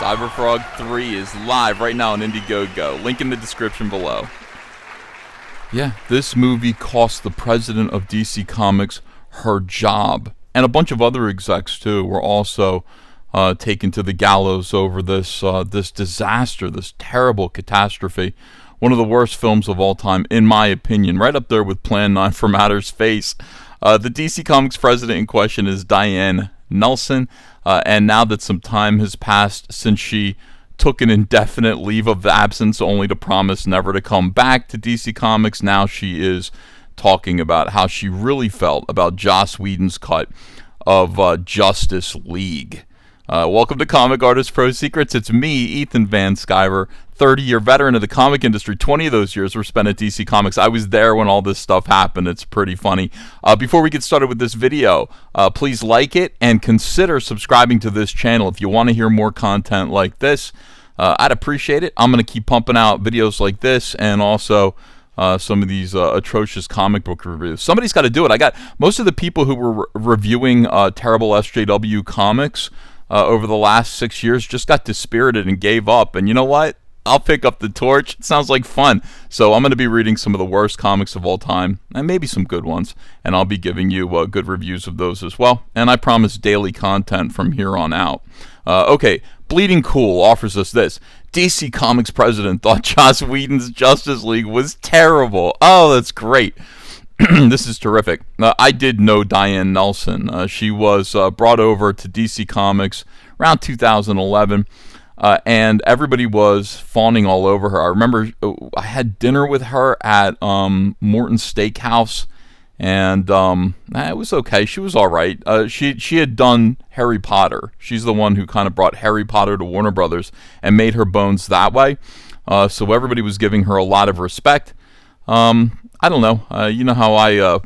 Cyberfrog 3 is live right now on Indiegogo. Link in the description below. Yeah, this movie cost the president of DC Comics her job. And a bunch of other execs, too, were also taken to the gallows over this disaster, this terrible catastrophe. One of the worst films of all time, in my opinion, right up there with Plan 9 for Matter's Face. The DC Comics president in question is DIANE Nelson, and now that some time has passed since she took an indefinite leave of absence only to promise never to come back to DC Comics, now she is talking about how she really felt about Joss Whedon's cut of Justice League. Welcome to Comic Artist Pro Secrets. It's me, Ethan Van Sciver, 30-year veteran of the comic industry. 20 of those years were spent at DC Comics. I was there when all this stuff happened. It's pretty funny. Before we get started with this video, please like it and consider subscribing to this channel if you want to hear more content like this. I'd appreciate it. I'm going to keep pumping out videos like this and also some of these atrocious comic book reviews. Somebody's got to do it. I got most of the people who were reviewing terrible SJW comics over the last 6 years just got dispirited and gave up. And you know what? I'll pick up the torch. It sounds like fun. So I'm going to be reading some of the worst comics of all time, and maybe some good ones, and I'll be giving you good reviews of those as well. And I promise daily content from here on out. Okay, Bleeding Cool offers us this. DC Comics president thought Joss Whedon's Justice League was terrible. Oh, that's great. This is terrific. I did know DIANE Nelson. She was brought over to DC Comics around 2011, and everybody was fawning all over her. I remember I had dinner with her at Morton Steakhouse, and it was okay. She was all right. She had done Harry Potter. She's the one who kind of brought Harry Potter to Warner Brothers and made her bones that way. So everybody was giving her a lot of respect. I don't know. You know how I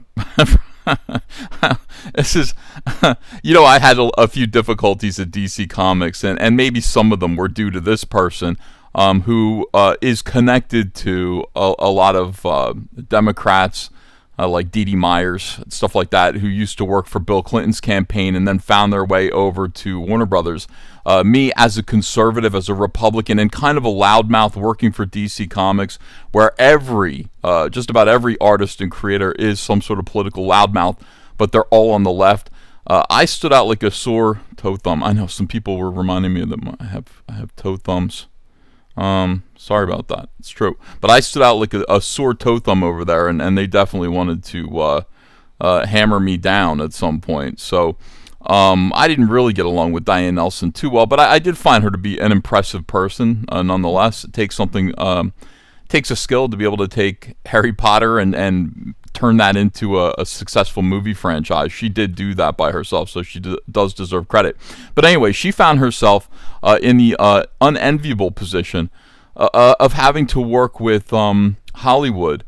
this is I had a few difficulties at DC Comics, and maybe some of them were due to this person who is connected to a lot of Democrats like Dee Dee Myers, stuff like that, who used to work for Bill Clinton's campaign and then found their way over to Warner Brothers. Me, as a conservative, as a Republican, and kind of a loudmouth working for DC Comics, where just about every artist and creator is some sort of political loudmouth, but they're all on the left. I stood out like a sore toe thumb. I know some people were reminding me that I have toe thumbs. Sorry about that. It's true. But I stood out like a sore toe thumb over there, and they definitely wanted to hammer me down at some point. So I didn't really get along with DIANE Nelson too well, but I did find her to be an impressive person nonetheless. It takes takes a skill to be able to take Harry Potter and turn that into a successful movie franchise. She did do that by herself, so she does deserve credit. But anyway, she found herself in the unenviable position of having to work with Hollywood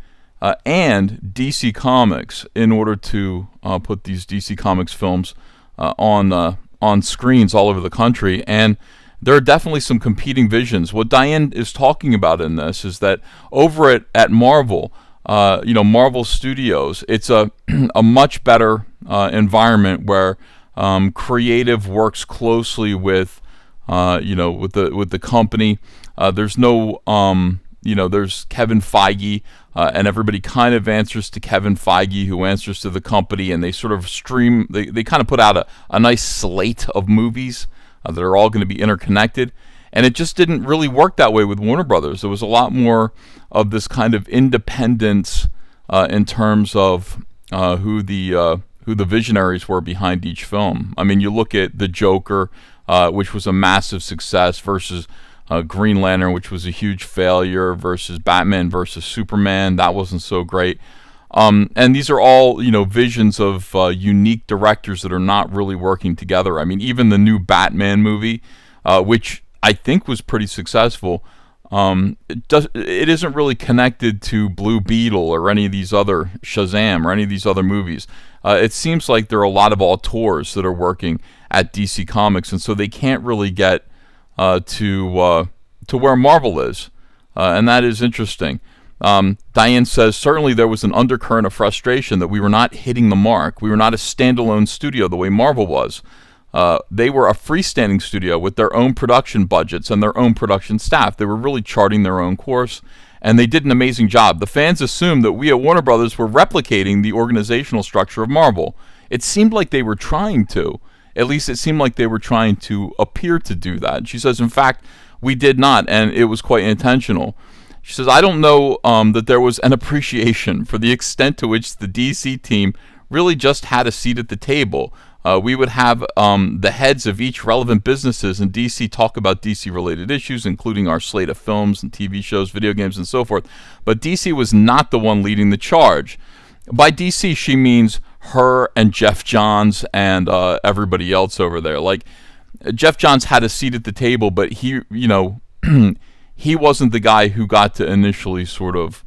and DC Comics in order to put these DC Comics films on screens all over the country. And there are definitely some competing visions. What DIANE is talking about in this is that over at Marvel, Marvel Studios, it's a much better environment where creative works closely with the company. There's no there's Kevin Feige, and everybody kind of answers to Kevin Feige, who answers to the company, and they sort of they kind of put out a nice slate of movies that are all going to be interconnected. And it just didn't really work that way with Warner Brothers. There was a lot more of this kind of independence in terms of who the visionaries were behind each film. I mean, you look at The Joker, which was a massive success, versus Green Lantern, which was a huge failure, versus Batman versus Superman. That wasn't so great. And these are all, visions of unique directors that are not really working together. I mean, even the new Batman movie, which I think was pretty successful, it isn't really connected to Blue Beetle or any of these other Shazam or any of these other movies. It seems like there are a lot of auteurs that are working at DC Comics, and so they can't really get to where Marvel is, and that is interesting. DIANE says, certainly there was an undercurrent of frustration that we were not hitting the mark. We were not a standalone studio the way Marvel was. They were a freestanding studio with their own production budgets and their own production staff. They were really charting their own course, and they did an amazing job. The fans assumed that we at Warner Brothers were replicating the organizational structure of Marvel. It seemed like they were trying to. At least it seemed like they were trying to appear to do that. She says, in fact, we did not, and it was quite intentional. She says, I don't know that there was an appreciation for the extent to which the DC team really just had a seat at the table. We would have the heads of each relevant businesses in DC talk about DC-related issues, including our slate of films and TV shows, video games, and so forth. But DC was not the one leading the charge. By DC, she means her and Jeff Johns and everybody else over there. Like, Jeff Johns had a seat at the table, but he, he wasn't the guy who got to initially sort of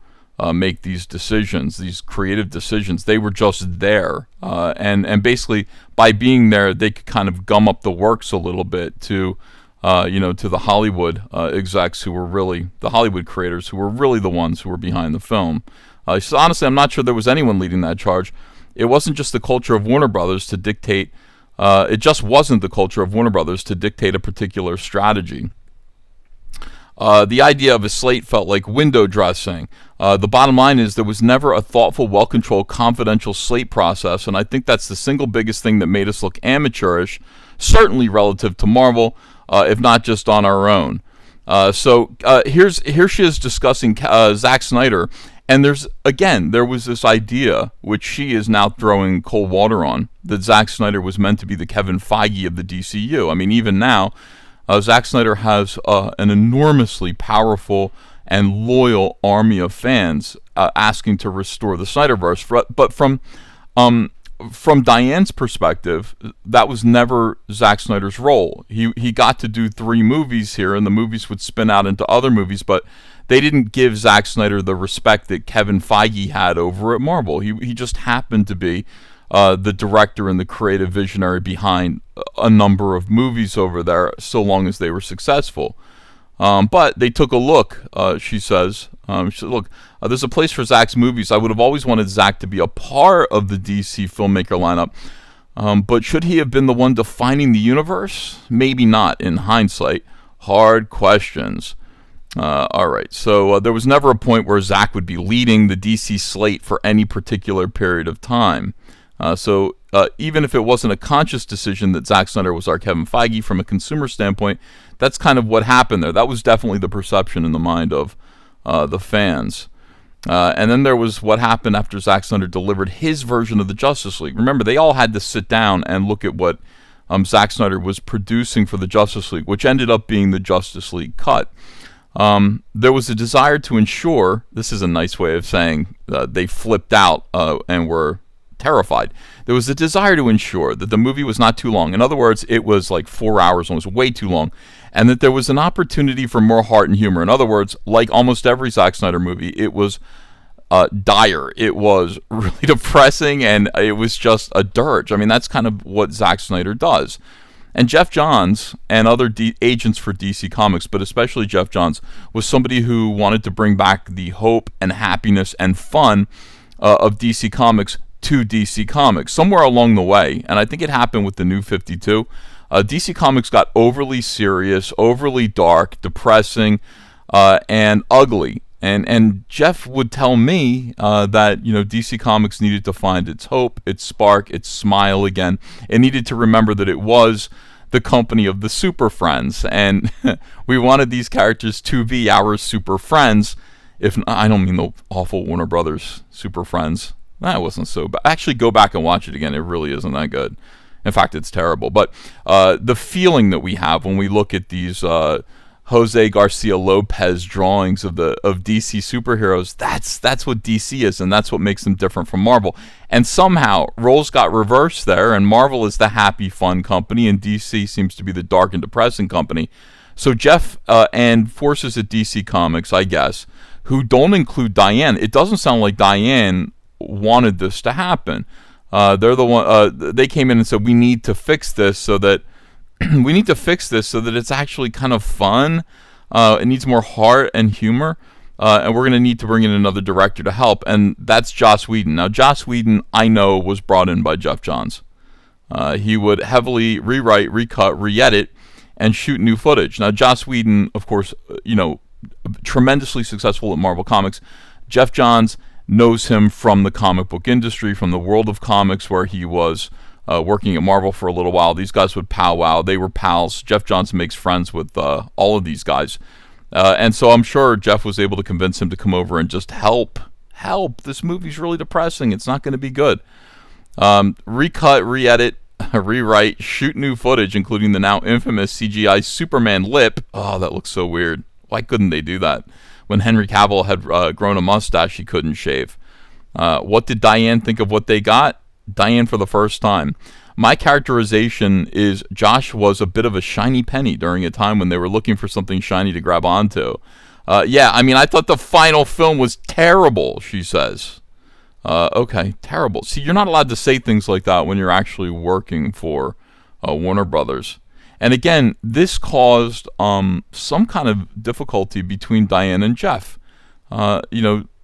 make these decisions, these creative decisions. They were just there, and basically by being there, they could kind of gum up the works a little bit to the Hollywood execs who were really the Hollywood creators who were really the ones who were behind the film. So honestly, I'm not sure there was anyone leading that charge. It wasn't just the culture of Warner Brothers to dictate. It just wasn't the culture of Warner Brothers to dictate a particular strategy. The idea of a slate felt like window dressing. The bottom line is there was never a thoughtful, well-controlled, confidential slate process, and I think that's the single biggest thing that made us look amateurish, certainly relative to Marvel, if not just on our own. So here she is discussing Zack Snyder, and there was this idea, which she is now throwing cold water on, that Zack Snyder was meant to be the Kevin Feige of the DCU. I mean, even now, Zack Snyder has an enormously powerful and loyal army of fans asking to restore the Snyderverse. But from DIANE's perspective, that was never Zack Snyder's role. He got to do 3 movies here, and the movies would spin out into other movies, but they didn't give Zack Snyder the respect that Kevin Feige had over at Marvel. He just happened to be the director and the creative visionary behind a number of movies over there, so long as they were successful. But they took a look, she says. Look, there's a place for Zack's movies. I would have always wanted Zack to be a part of the DC filmmaker lineup. But should he have been the one defining the universe? Maybe not, in hindsight. Hard questions. All right, so there was never a point where Zack would be leading the DC slate for any particular period of time. So even if it wasn't a conscious decision that Zack Snyder was our Kevin Feige from a consumer standpoint, that's kind of what happened there. That was definitely the perception in the mind of the fans. And then there was what happened after Zack Snyder delivered his version of the Justice League. Remember, they all had to sit down and look at what Zack Snyder was producing for the Justice League, which ended up being the Justice League cut. There was a desire to ensure, this is a nice way of saying they flipped out and were terrified. There was a desire to ensure that the movie was not too long. In other words, it was like 4 hours, it was way too long, and that there was an opportunity for more heart and humor. In other words, like almost every Zack Snyder movie, it was dire. It was really depressing, and it was just a dirge. I mean, that's kind of what Zack Snyder does. And Jeff Johns and other agents for DC Comics, but especially Jeff Johns, was somebody who wanted to bring back the hope and happiness and fun of DC Comics to DC Comics somewhere along the way. And I think it happened with the New 52. DC Comics got overly serious, overly dark, depressing, and ugly. And Jeff would tell me that DC Comics needed to find its hope, its spark, its smile again. It needed to remember that it was the company of the Super Friends, and we wanted these characters to be our Super Friends. If I don't mean the awful Warner Brothers Super Friends. That wasn't so bad. Actually, go back and watch it again. It really isn't that good. In fact, it's terrible. But the feeling that we have when we look at these Jose Garcia Lopez drawings of DC superheroes, that's what DC is, and that's what makes them different from Marvel. And somehow roles got reversed there, and Marvel is the happy, fun company, and DC seems to be the dark and depressing company. So Jeff and forces at DC Comics, I guess, who don't include DIANE. It doesn't sound like DIANE wanted this to happen. They're the one. They came in and said, we need to fix this so that it's actually kind of fun. It needs more heart and humor, and we're going to need to bring in another director to help, and that's Joss Whedon. Now, Joss Whedon, I know, was brought in by Jeff Johns. He would heavily rewrite, recut, re-edit, and shoot new footage. Now, Joss Whedon, of course, tremendously successful at Marvel Comics. Jeff Johns knows him from the comic book industry, from the world of comics, where he was working at Marvel for a little while. These guys would powwow. They were pals. Jeff Johns makes friends with all of these guys. And so I'm sure Jeff was able to convince him to come over and just help. This movie's really depressing. It's not going to be good. Recut, re-edit, rewrite, shoot new footage, including the now infamous CGI Superman lip. Oh, that looks so weird. Why couldn't they do that? When Henry Cavill had grown a mustache he couldn't shave. What did Diane think of what they got? Diane for the first time. My characterization is Josh was a bit of a shiny penny during a time when they were looking for something shiny to grab onto. I thought the final film was terrible, she says. Okay, terrible. See, you're not allowed to say things like that when you're actually working for Warner Brothers. And again, this caused some kind of difficulty between Diane and Jeff.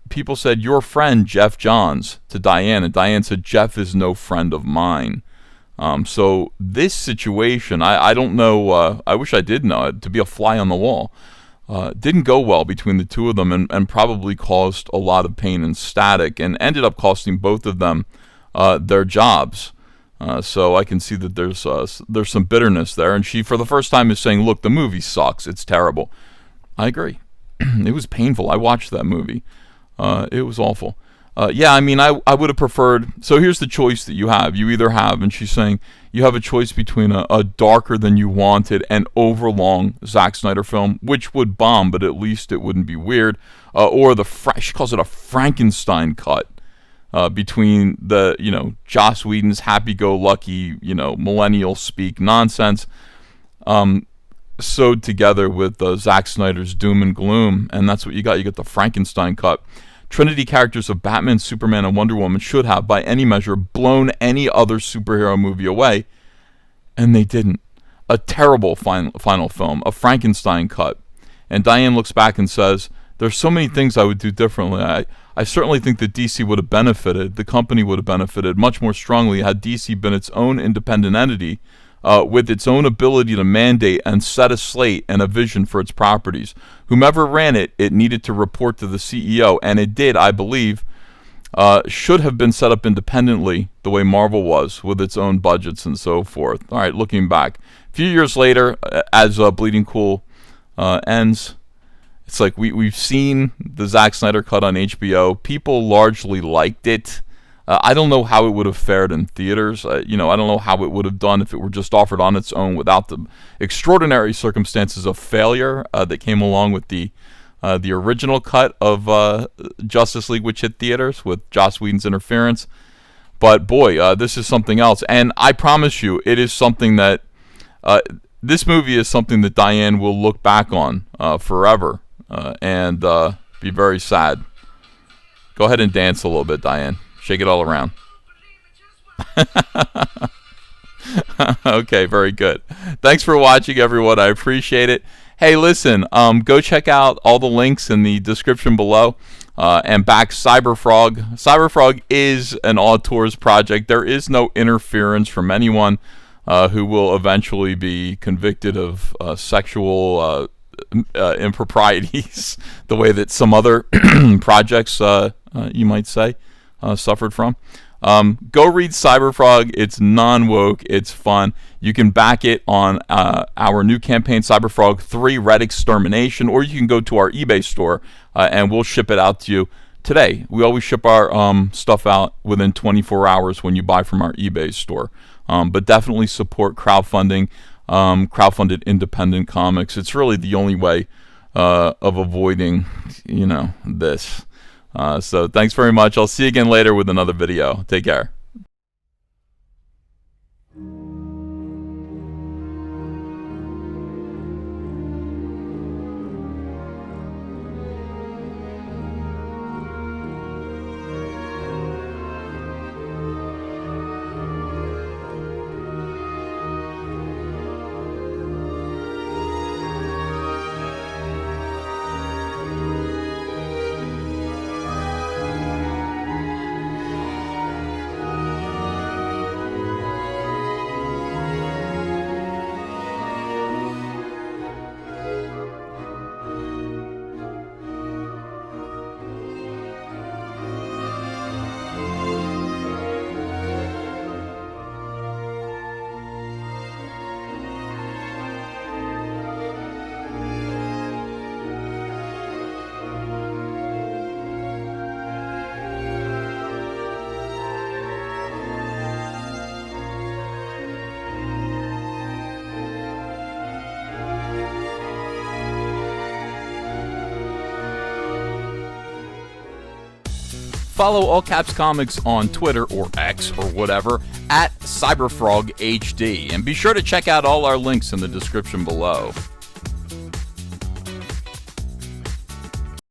People said, "Your friend, Jeff Johns," to Diane, and Diane said, "Jeff is no friend of mine." So this situation, I don't know, I wish I did know it, to be a fly on the wall. Didn't go well between the two of them, and probably caused a lot of pain and static, and ended up costing both of them their jobs. So I can see that there's some bitterness there, and she, for the first time, is saying, "Look, the movie sucks. It's terrible." I agree. It was painful. I watched that movie. It was awful. I would have preferred. So here's the choice that you have. You either have, and she's saying, you have a choice between a darker than you wanted and overlong Zack Snyder film, which would bomb, but at least it wouldn't be weird, or she calls it a Frankenstein cut, between the, Joss Whedon's happy-go-lucky, millennial speak nonsense, sewed together with Zack Snyder's doom and gloom, and that's what you got. You get the Frankenstein cut. Trinity characters of Batman, Superman, and Wonder Woman should have, by any measure, blown any other superhero movie away, and they didn't. A terrible final film, a Frankenstein cut. And Diane looks back and says, "There's so many things I would do differently. I certainly think that DC would have benefited, the company would have benefited much more strongly had DC been its own independent entity, with its own ability to mandate and set a slate and a vision for its properties. Whomever ran it, it needed to report to the CEO, and it did, I believe. Should have been set up independently, the way Marvel was, with its own budgets and so forth." All right, looking back. A few years later, as Bleeding Cool ends, it's like we've seen the Zack Snyder cut on HBO. People largely liked it. I don't know how it would have fared in theaters. I don't know how it would have done if it were just offered on its own without the extraordinary circumstances of failure that came along with the original cut of Justice League, which hit theaters with Joss Whedon's interference. But boy, this is something else. And I promise you, it is something that this movie is something that Diane will look back on forever and be very sad. Go ahead and dance a little bit, Diane. Shake it all around. Okay, very good. Thanks for watching, everyone. I appreciate it. Hey, listen, go check out all the links in the description below, and back Cyberfrog. Cyberfrog is an auteurs project. There is no interference from anyone who will eventually be convicted of sexual improprieties, the way that some other projects, you might say, suffered from. Go read Cyberfrog. It's non-woke. It's fun. You can back it on our new campaign, Cyberfrog 3 Red Extermination, or you can go to our eBay store and we'll ship it out to you today. We always ship our stuff out within 24 hours when you buy from our eBay store. But definitely support crowdfunding, crowdfunded independent comics. It's really the only way of avoiding, this. So thanks very much. I'll see you again later with another video. Take care. Follow All Caps Comics on Twitter or X or whatever at CyberFrogHD. And be sure to check out all our links in the description below.